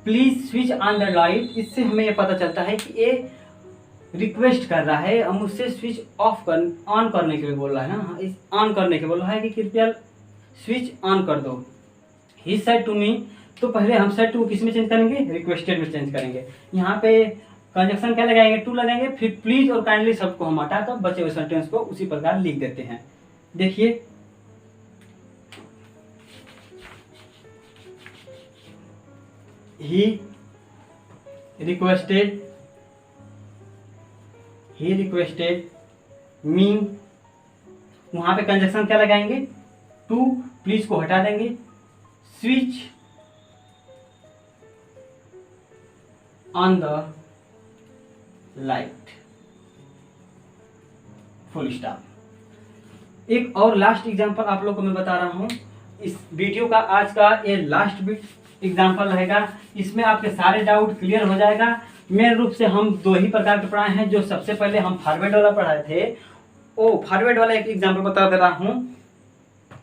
please switch on the light, इससे हमें ये पता चलता है कि ये रिक्वेस्ट कर रहा है, हम उससे स्विच ऑन करने के लिए बोल रहा है ना, इस ऑन करने के बोल रहा है कि कृपया स्विच ऑन कर दो। ही सेड टू मी, तो पहले हम सेड टू किस में चेंज करेंगे, रिक्वेस्टेड में चेंज करेंगे। यहाँ पे कंजक्शन क्या लगाएंगे, टू लगाएंगे, फिर प्लीज और काइंडली सबको हम हटाकर बचे हुए सेंटेंस को उसी प्रकार लिख देते हैं। देखिए he requested me, वहां पे कंजक्शन क्या लगाएंगे, टू, प्लीज को हटा देंगे, switch on the light, full stop. एक और लास्ट एग्जांपल आप लोग को मैं बता रहा हूं। इस वीडियो का आज का ये लास्ट एग्जाम्पल रहेगा, इसमें आपके सारे डाउट क्लियर हो जाएगा। मेन रूप से हम दो ही प्रकार के पढ़ाए हैं। जो सबसे पहले हम फॉरवर्ड वाला पढ़ाए थे, वो फॉरवर्ड वाला एक एग्जाम्पल बता दे रहा हूँ।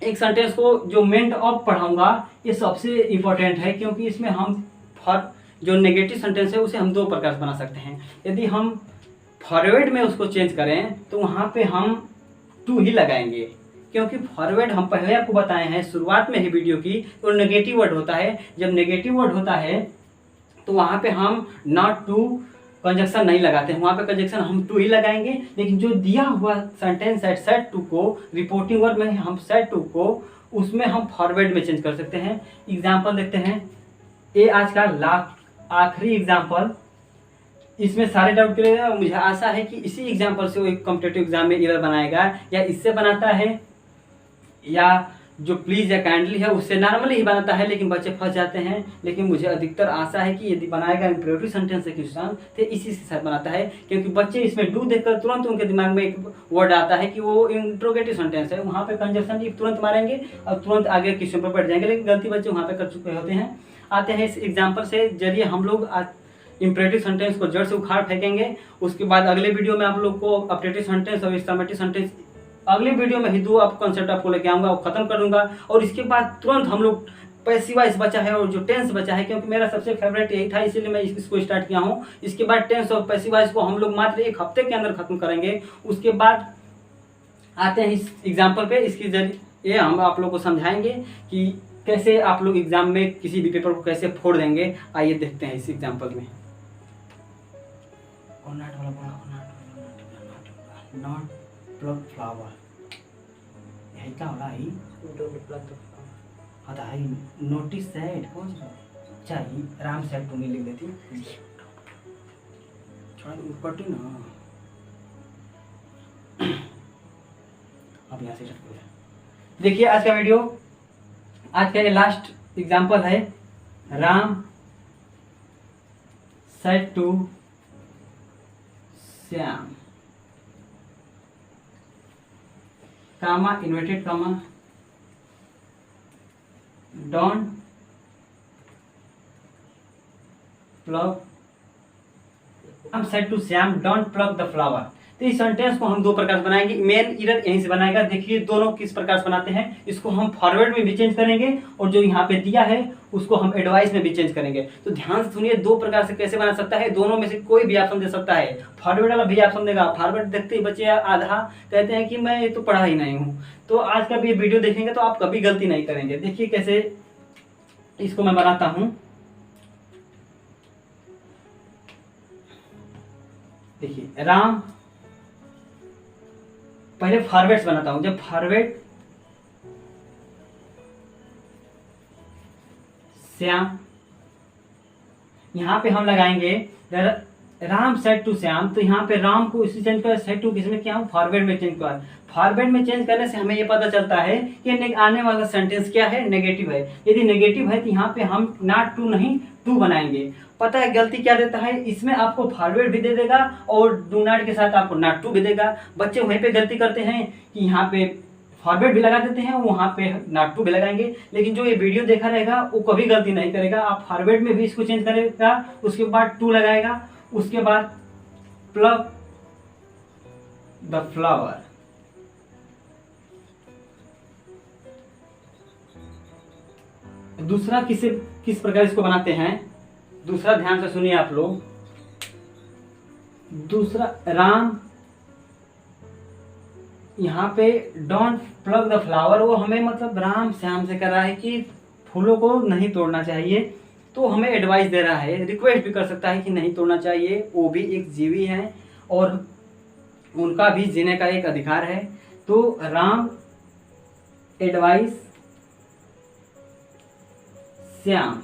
एक सेंटेंस को जो मेंट ऑफ पढ़ाऊंगा ये सबसे इम्पोर्टेंट है, क्योंकि इसमें हम जो नेगेटिव सेंटेंस है उसे हम दो प्रकार से बना सकते हैं। यदि हम फॉरवर्ड में उसको चेंज करें तो वहाँ पे हम टू ही लगाएंगे, क्योंकि फॉरवर्ड हम पहले आपको बताए हैं शुरुआत में ही वीडियो की, तो नेगेटिव वर्ड होता है। जब नेगेटिव वर्ड होता है तो वहाँ पे हम नॉट टू कंजक्शन नहीं लगाते हैं, वहाँ पे कंजक्शन हम टू ही लगाएंगे। लेकिन जो दिया हुआ सेंटेंस है सेड टू को, रिपोर्टिंग वर्ड में हम सेड टू को, उसमें हम फॉरवर्ड में चेंज कर सकते हैं। एग्जाम्पल देखते हैं, ये आज का आखिरी एग्जाम्पल, इसमें सारे डाउट क्लियर है। मुझे आशा है कि इसी एग्जाम्पल से वो एक कॉम्पिटिटिव एग्जाम में एरर बनाएगा, या इससे बनाता है, या जो प्लीज या काइंडली है उससे नॉर्मली ही बनाता है, लेकिन बच्चे फंस जाते हैं। लेकिन मुझे अधिकतर आशा है कि यदि बनाएगा इंपेरेटिव सेंटेंस से क्वेश्चन तो इसी से साथ बनाता है, क्योंकि बच्चे इसमें डू देखकर तुरंत उनके दिमाग में एक वर्ड आता है कि वो इंट्रोगेटिव सेंटेंस है, वहाँ पे कंजक्शन तुरंत मारेंगे और तुरंत आगे क्वेश्चन पर बैठ जाएंगे। लेकिन गलती बच्चे वहाँ पे कर चुके होते हैं। आते हैं इस एग्जाम्पल से जरिए हम लोग इंपेरेटिव सेंटेंस को जड़ से उखाड़ फेंकेंगे। उसके बाद अगले वीडियो में आप लोग को अपडेटिव सेंटेंस और एक्सक्लेमेटिव सेंटेंस अगले वीडियो में ही दो कॉन्सेप्ट आपको लेके आऊँगा, वो खत्म कर दूंगा। और इसके बाद तुरंत हम लोग पैसिव वॉइस बचा है और जो टेंस बचा है, क्योंकि मेरा सबसे फेवरेट यही था, इसीलिए मैं इसको स्टार्ट किया हूँ। इसके बाद टेंस और पैसिव वॉइस को हम लोग मात्र एक हफ्ते के अंदर खत्म करेंगे। उसके बाद आते हैं इस एग्जाम्पल पे, इसके जरिए हम आप लोग को समझाएंगे कि कैसे आप लोग एग्जाम में किसी भी पेपर को कैसे फोड़ देंगे। आइए देखते हैं इस एग्जाम्पल में। नॉट प्लग फ्लावर, यही क्या हो रहा है, हाँ है नोटिस दैट कौन सा चाहिए, राम सेड टू मी लिख देती, थोड़ा ऊपर ना। अब यहाँ से देखिए आज का वीडियो, आज का ये लास्ट एग्जाम्पल है। Ram said to Shyam, comma inverted comma, don't plug, Ram said to Shyam don't plug the flower. तो इस सेंटेंस को हम दो प्रकार से बनाएंगे। मेन एरर यहीं से बनाएगा। देखिए दोनों किस प्रकार से बनाते हैं। इसको हम फॉरवर्ड में भी चेंज करेंगे और जो यहाँ पे दिया है उसको हम एडवाइस में भी चेंज करेंगे। तो ध्यान से सुनिए, दो प्रकार से कैसे बना सकता है। दोनों में से कोई भी ऑप्शन दे सकता है। फॉरवर्ड वाला भी ऑप्शन देगा। फॉरवर्ड देखते ही बच्चे आधा कहते हैं कि मैं ये तो पढ़ा ही नहीं हूँ। तो आज का भी वीडियो देखेंगे तो आप कभी गलती नहीं करेंगे। देखिए कैसे इसको मैं बनाता हूं। देखिए राम, पहले फॉरवर्ड्स बनाता हूं। जब फॉरवर्ड श्याम, यहाँ पे हम लगाएंगे राम सेट टू श्याम, तो यहाँ पे राम को इसी चेंज कर, सेट टू किसमें किया हूँ, फॉरवर्ड में चेंज कर। फॉरवर्ड में चेंज करने से हमें ये पता चलता है कि आने वाला सेंटेंस क्या है, नेगेटिव है। यदि नेगेटिव है तो यहाँ पे हम नॉट टू नहीं टू बनाएंगे। पता है गलती क्या देता है, इसमें आपको फॉरवर्ड भी दे देगा और डू नॉट के साथ आपको नॉट टू भी देगा। बच्चे वहीं पे गलती करते हैं कि यहाँ पे फॉरवर्ड भी लगा देते हैं, वहाँ पे नॉट टू भी लगाएंगे। लेकिन जो ये वीडियो देखा रहेगा वो कभी गलती नहीं करेगा। आप फॉरवर्ड में भी इसको चेंज करेगा, उसके बाद टू लगाएगा, उसके बाद प्लग द फ्लावर। दूसरा किस प्रकार इसको बनाते हैं, दूसरा ध्यान से सुनिए आप लोग। दूसरा राम, यहाँ पे डोंट प्लग द फ्लावर, वो हमें मतलब राम श्याम से कर रहा है कि फूलों को नहीं तोड़ना चाहिए, तो हमें एडवाइस दे रहा है। रिक्वेस्ट भी कर सकता है कि नहीं तोड़ना चाहिए, वो भी एक जीवी है और उनका भी जीने का एक अधिकार है। तो राम एडवाइस श्याम।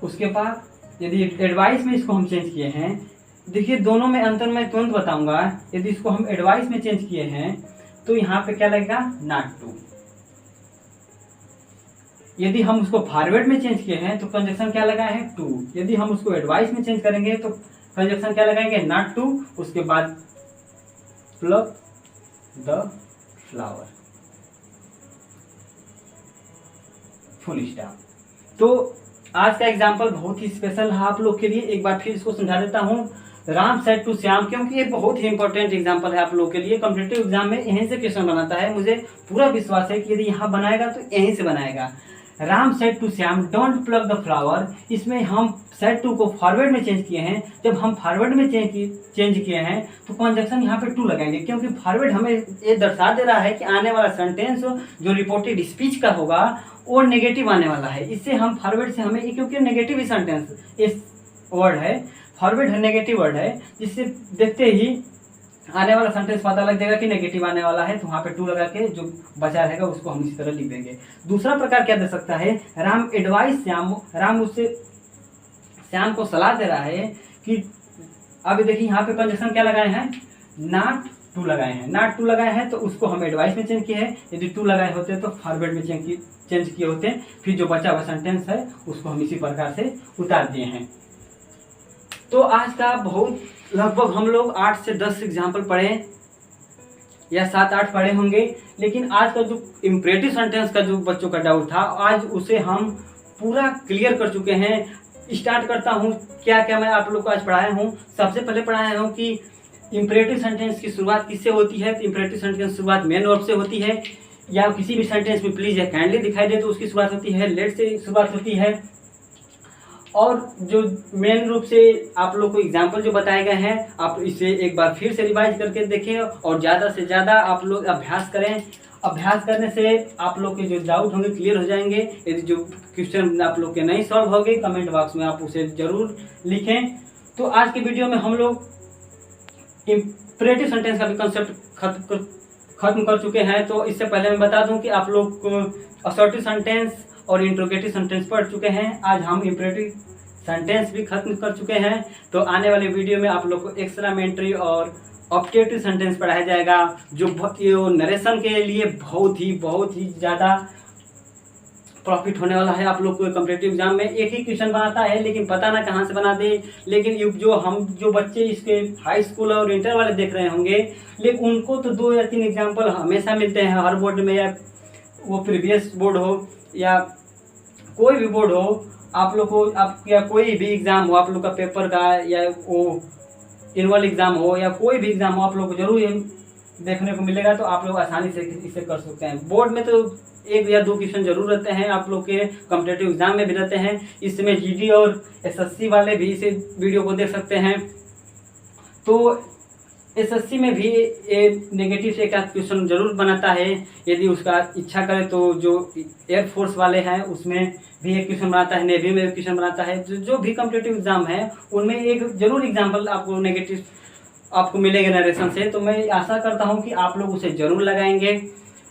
उसके बाद यदि एडवाइस में इसको हम चेंज किए हैं, देखिए दोनों में अंतर मैं तुरंत बताऊंगा। यदि इसको हम एडवाइस में चेंज किए हैं तो यहाँ पे क्या लगेगा, नॉट टू। यदि हम उसको फॉरवर्ड में चेंज किए हैं तो कंजक्शन क्या लगा है, टू। यदि हम उसको एडवाइस में चेंज करेंगे तो कंजक्शन क्या लगाएंगे, नॉट टू, उसके बाद plug the flower, full stop. तो आज का एग्जाम्पल बहुत ही स्पेशल है आप लोग के लिए। एक बार फिर इसको समझा देता हूँ, राम सेट टू श्याम, क्योंकि ये बहुत ही इंपॉर्टेंट एग्जाम्पल है आप लोग के लिए। कॉम्पिटिटिव एग्जाम में यहीं से क्वेश्चन बनाता है, मुझे पूरा विश्वास है कि यदि यहाँ बनाएगा तो यहीं से बनाएगा। Ram set to Shyam don't plug the flower, इसमें हम सेट टू को फॉरवर्ड में चेंज किए हैं। जब हम फॉरवर्ड में चेंज किए हैं तो कंजक्शन यहाँ पे टू लगाएंगे, क्योंकि फॉरवर्ड हमें ये दर्शा दे रहा है कि आने वाला सेंटेंस जो रिपोर्टेड स्पीच का होगा वो नेगेटिव आने वाला है। इससे हम फॉरवर्ड से हमें, क्योंकि नेगेटिव ही सेंटेंस इस वर्ड है, फॉरवर्ड है नेगेटिव वर्ड है, जिससे देखते ही आने वाला सेंटेंस पता लग जाएगा कि नेगेटिव आने वाला है, तो वहाँ पे टू लगा के जो बचा रहेगा उसको हम इसी तरह लिख देंगे। दूसरा प्रकार क्या दे सकता है, राम एडवाइस श्याम, राम उससे श्याम को सलाह दे रहा है कि अब देखिए यहाँ पे कंजक्शन क्या लगाए हैं, नॉट टू लगाए हैं। नॉट टू लगाए हैं तो उसको हम एडवाइस में चेंज किए हैं, यदि टू लगाए होते तो फॉरवर्ड में चेंज किए होते, फिर जो बचा हुआ सेंटेंस है उसको हम इसी प्रकार से उतार दिए हैं। तो आज का बहुत लगभग हम लोग 8 से 10 एग्जाम्पल पढ़े या 7-8 पढ़े होंगे, लेकिन आज का जो इम्परेटिव सेंटेंस का जो बच्चों का डाउट था आज उसे हम पूरा क्लियर कर चुके हैं। स्टार्ट करता हूँ क्या क्या मैं आप लोग को आज पढ़ाया हूँ। सबसे पहले पढ़ाया हूँ कि इम्परेटिव सेंटेंस की शुरुआत किससे होती है। तो इम्परेटिव सेंटेंस की शुरुआत मेन वर्ब से होती है, या किसी भी सेंटेंस में प्लीज या काइंडली दिखाई दे तो उसकी शुरुआत होती है लेट से शुरुआत होती है। और जो मेन रूप से आप लोग को एग्जाम्पल जो बताए गए हैं आप इसे एक बार फिर से रिवाइज करके देखें और ज़्यादा से ज़्यादा आप लोग अभ्यास करें। अभ्यास करने से आप लोग के जो डाउट होंगे क्लियर हो जाएंगे। यदि जो क्वेश्चन आप लोग के नहीं सॉल्व होंगे कमेंट बॉक्स में आप उसे ज़रूर लिखें। तो आज के वीडियो में हम लोग इम्परेटिव सेंटेंस का भी कंसेप्ट खत्म कर चुके हैं। तो इससे पहले मैं बता दूं कि आप लोग को असर्टिव सेंटेंस और इंट्रोगेटिव सेंटेंस पढ़ चुके हैं। आज हम इम्परेटिव सेंटेंस भी खत्म कर चुके हैं। तो आने वाले वीडियो में आप लोग को एक्सक्लेमेटरी और ऑब्जेक्टिव सेंटेंस पढ़ाया जाएगा, जो नरेशन के लिए बहुत ही ज़्यादा प्रॉफिट होने वाला है। आप लोग को कॉम्पिटिटिव एग्जाम में एक ही क्वेश्चन बनाता है लेकिन पता ना कहाँ से बना दे। लेकिन जो बच्चे इसके हाई स्कूल और इंटर वाले देख रहे होंगे, लेकिन उनको तो 2 या 3 एग्जाम्पल हमेशा मिलते हैं हर बोर्ड में, या वो प्रीवियस बोर्ड हो या कोई भी बोर्ड हो। आप लोग को या कोई भी एग्ज़ाम हो, आप लोग का पेपर का या वो एनुअल एग्ज़ाम हो या कोई भी एग्ज़ाम हो, आप लोग को जरूर देखने को मिलेगा। तो आप लोग आसानी से इसे कर सकते हैं। बोर्ड में तो 1 या 2 क्वेश्चन जरूर रहते हैं, आप लोग के कॉम्पिटिटिव एग्जाम में भी रहते हैं। इसमें जीडी और एसएससी वाले भी इसे वीडियो को देख सकते हैं। तो एसएससी में भी नेगेटिव से एक आध क्वेश्चन जरूर बनाता है, यदि उसका इच्छा करे तो। जो एयरफोर्स वाले हैं उसमें भी एक क्वेश्चन बनाता है, नेवी में भी क्वेश्चन बनाता है। जो भी कॉम्पिटिटिव एग्जाम है उनमें एक जरूर एग्जाम्पल आपको नेगेटिव आपको मिलेगा नरेशन से। तो मैं आशा करता हूँ कि आप लोग उसे जरूर लगाएंगे।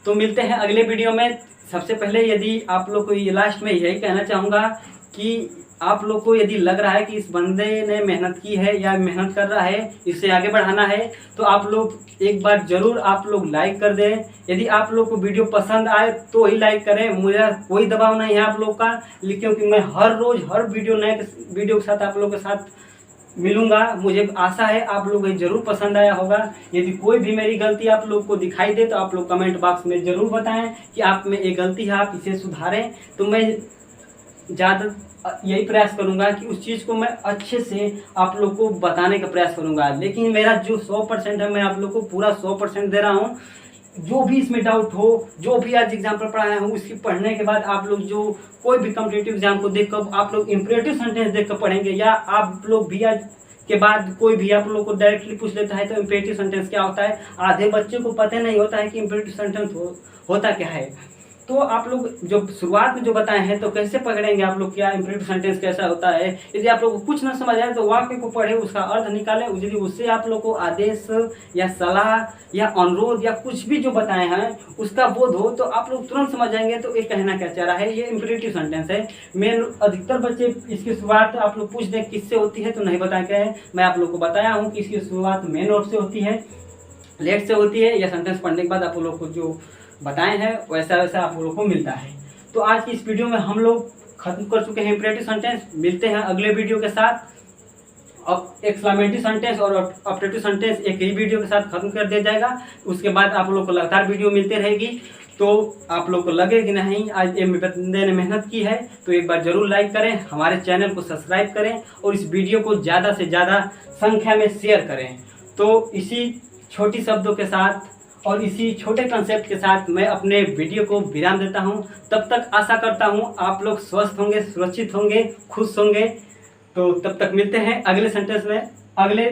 तो मिलते हैं अगले वीडियो में। सबसे पहले यदि आप लोग को ये लास्ट में यही कहना चाहूँगा कि आप लोग को यदि लग रहा है कि इस बंदे ने मेहनत की है या मेहनत कर रहा है, इसे आगे बढ़ाना है, तो आप लोग एक बार जरूर आप लोग लाइक कर दें। यदि आप लोग को वीडियो पसंद आए तो ही लाइक करें, मेरा कोई दबाव नहीं है आप लोग का, क्योंकि मैं हर रोज़ हर वीडियो नए वीडियो के साथ आप लोगों के साथ मिलूंगा। मुझे आशा है आप लोगों को जरूर पसंद आया होगा। यदि कोई भी मेरी गलती आप लोग को दिखाई दे तो आप लोग कमेंट बॉक्स में ज़रूर बताएं कि आप में एक गलती है, आप इसे सुधारें। तो मैं ज़्यादा यही प्रयास करूंगा कि उस चीज़ को मैं अच्छे से आप लोग को बताने का प्रयास करूंगा। लेकिन मेरा जो 100% है मैं आप लोग को पूरा 100% दे रहा हूँ। जो भी इसमें डाउट हो, जो भी आज एग्जाम्पल पढ़ाया हूँ उसकी पढ़ने के बाद आप लोग जो कोई भी कॉम्पिटिटिव एग्जाम को देखकर आप लोग इंपरेटिव सेंटेंस देखकर पढ़ेंगे, या आप लोग भी आज के बाद कोई भी आप लोग को डायरेक्टली पूछ लेता है तो इंपरेटिव सेंटेंस क्या होता है, आधे बच्चे को पता नहीं होता है कि इंपरेटिव सेंटेंस होता क्या है। तो आप लोग जो शुरुआत में जो बताए हैं तो कैसे पकड़ेंगे आप लोग क्या इंपरेटिव सेंटेंस कैसा होता है। यदि आप लोग को कुछ ना समझ आए तो वाक्य को पढ़े, उसका अर्थ निकालें। यदि उससे आप लोग को आदेश या सलाह या अनुरोध या कुछ भी जो बताए हैं उसका बोध हो तो आप लोग तुरंत समझ जाएंगे। तो ये कहना क्या चाह रहा है, ये इंपरेटिव सेंटेंस है। मैं अधिकतर बच्चे इसकी शुरुआत आप लोग पूछ दें किससे होती है तो नहीं बता के हैं। मैं आप लोग को बताया हूँ कि इसकी शुरुआत मेन वर्ब से होती है, लेट से होती है, या सेंटेंस पढ़ने के बाद आप लोग को जो बताए हैं वैसा वैसा आप लोगों को मिलता है। तो आज की इस वीडियो में हम लोग खत्म कर चुके हैं इंपरेटिव सेंटेंस। मिलते हैं अगले वीडियो के साथ। अब एक्सक्लेमेटरी सेंटेंस और ऑपरेटिव सेंटेंस एक ही वीडियो के साथ खत्म कर दिया जाएगा। उसके बाद आप लोग को लगातार वीडियो मिलते रहेगी। तो आप लोग को लगे कि नहीं आज ये बंदे ने मेहनत की है तो एक बार जरूर लाइक करें, हमारे चैनल को सब्सक्राइब करें और इस वीडियो को ज़्यादा से ज़्यादा संख्या में शेयर करें। तो इसी छोटी शब्दों के साथ और इसी छोटे कंसेप्ट के साथ मैं अपने वीडियो को विराम देता हूं। तब तक आशा करता हूं आप लोग स्वस्थ होंगे, सुरक्षित होंगे, खुश होंगे। तो तब तक मिलते हैं अगले सेंटेंस में, अगले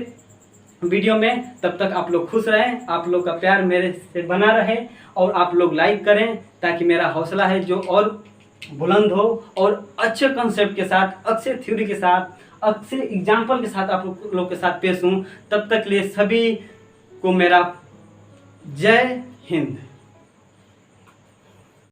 वीडियो में। तब तक आप लोग खुश रहें, आप लोग का प्यार मेरे से बना रहे और आप लोग लाइक करें ताकि मेरा हौसला है जो और बुलंद हो और अच्छे कंसेप्ट के साथ, अच्छे थ्योरी के साथ, अच्छे एग्जाम्पल के साथ आप लोग के साथ पेश हूँ। तब तक लिए सभी को मेरा जय हिंद।